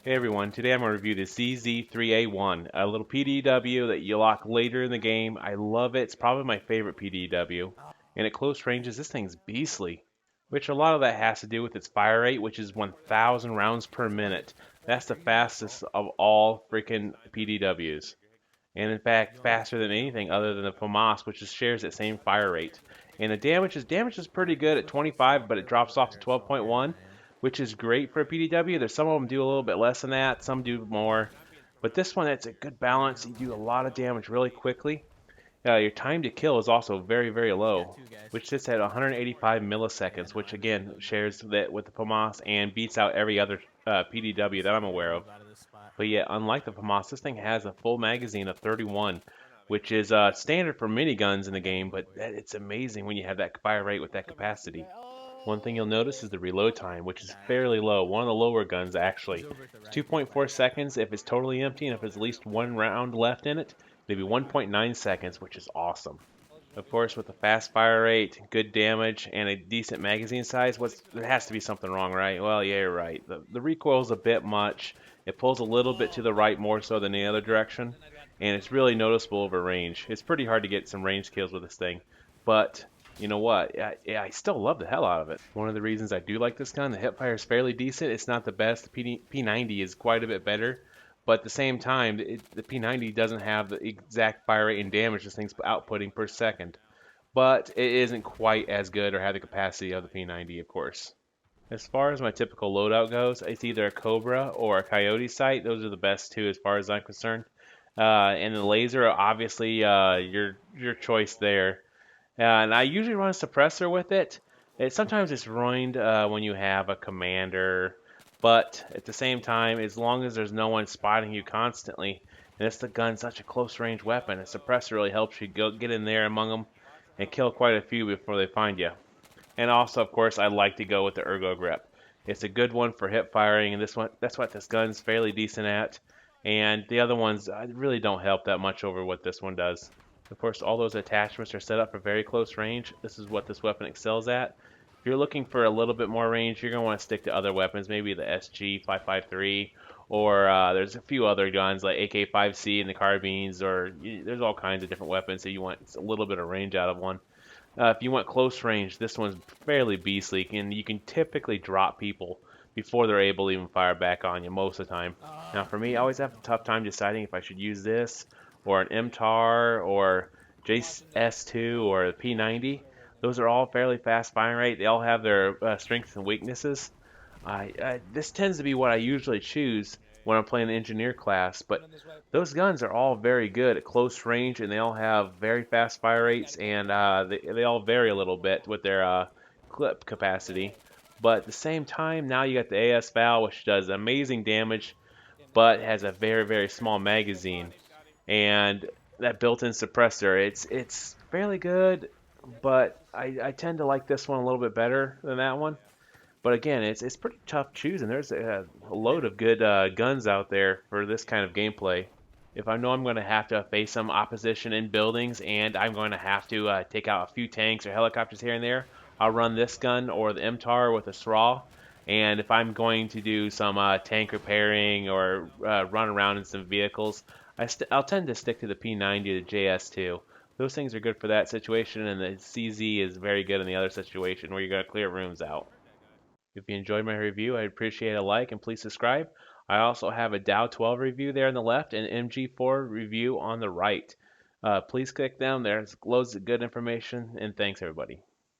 Hey everyone, today I'm going to review the CZ-3A1, a little PDW that you lock later in the game. I love it. It's probably my favorite PDW. And at close ranges, this thing's beastly, which a lot of that has to do with its fire rate, which is 1,000 rounds per minute. That's the fastest of all freaking PDWs. And in fact, faster than anything other than the FAMAS, which shares that same fire rate. And the damage is pretty good at 25, but it drops off to 12.1, which is great for a PDW. There's some of them do a little bit less than that, some do more. But this one, it's a good balance. You do a lot of damage really quickly. Your time to kill is also very, very low, which sits at 185 milliseconds, which again shares that with the FAMAS and beats out every other PDW that I'm aware of. But yet, unlike the FAMAS, this thing has a full magazine of 31, which is standard for miniguns in the game, but it's amazing when you have that fire rate with that capacity. One thing you'll notice is the reload time, which is fairly low. One of the lower guns, actually. It's 2.4 seconds if it's totally empty, and if there's at least one round left in it, maybe 1.9 seconds, which is awesome. Of course, with a fast fire rate, good damage, and a decent magazine size, there has to be something wrong, right? Well, yeah, you're right. The recoil's a bit much. It pulls a little bit to the right more so than the other direction, and it's really noticeable over range. It's pretty hard to get some range kills with this thing, but you know what? I still love the hell out of it. One of the reasons I do like this gun, the hipfire is fairly decent. It's not the best. The P90 is quite a bit better. But at the same time, the P90 doesn't have the exact fire rate and damage this thing's outputting per second. But it isn't quite as good or have the capacity of the P90, of course. As far as my typical loadout goes, it's either a Cobra or a Coyote sight. Those are the best two as far as I'm concerned. And the laser, obviously, your choice there. And I usually run a suppressor with it. Sometimes it's ruined when you have a commander, but at the same time, as long as there's no one spotting you constantly, and it's the gun such a close range weapon, a suppressor really helps you get in there among them and kill quite a few before they find you. And also, of course, I like to go with the ergo grip. It's a good one for hip firing, and that's what this gun's fairly decent at. And the other ones really don't help that much over what this one does. Of course, all those attachments are set up for very close range. This is what this weapon excels at. If you're looking for a little bit more range, you're going to want to stick to other weapons, maybe the SG-553, or there's a few other guns like AK-5C and the carbines, or there's all kinds of different weapons that you want a little bit of range out of one. If you want close range, this one's fairly beastly, and you can typically drop people before they're able to even fire back on you most of the time. Now, for me, I always have a tough time deciding if I should use this or an MTAR or JS2 or the P90. Those are all fairly fast firing rate. They all have their strengths and weaknesses. This tends to be what I usually choose when I'm playing the engineer class, but those guns are all very good at close range, and they all have very fast fire rates, and they all vary a little bit with their clip capacity. But at the same time, now you got the AS Val, which does amazing damage, but has a very, very small magazine, and that built-in suppressor. It's fairly good, but I tend to like this one a little bit better than that one. But again, it's pretty tough choosing. There's a load of good guns out there for this kind of gameplay. If I know I'm going to have to face some opposition in buildings and I'm going to have to take out a few tanks or helicopters here and there, I'll run this gun or the MTAR with a SRAW. And if I'm going to do some tank repairing or run around in some vehicles, I'll tend to stick to the P90 or the JS2. Those things are good for that situation, and the CZ is very good in the other situation where you're going to clear rooms out. If you enjoyed my review, I'd appreciate a like and please subscribe. I also have a Dow 12 review there on the left and MG4 review on the right. Please click them. There's loads of good information, and thanks everybody.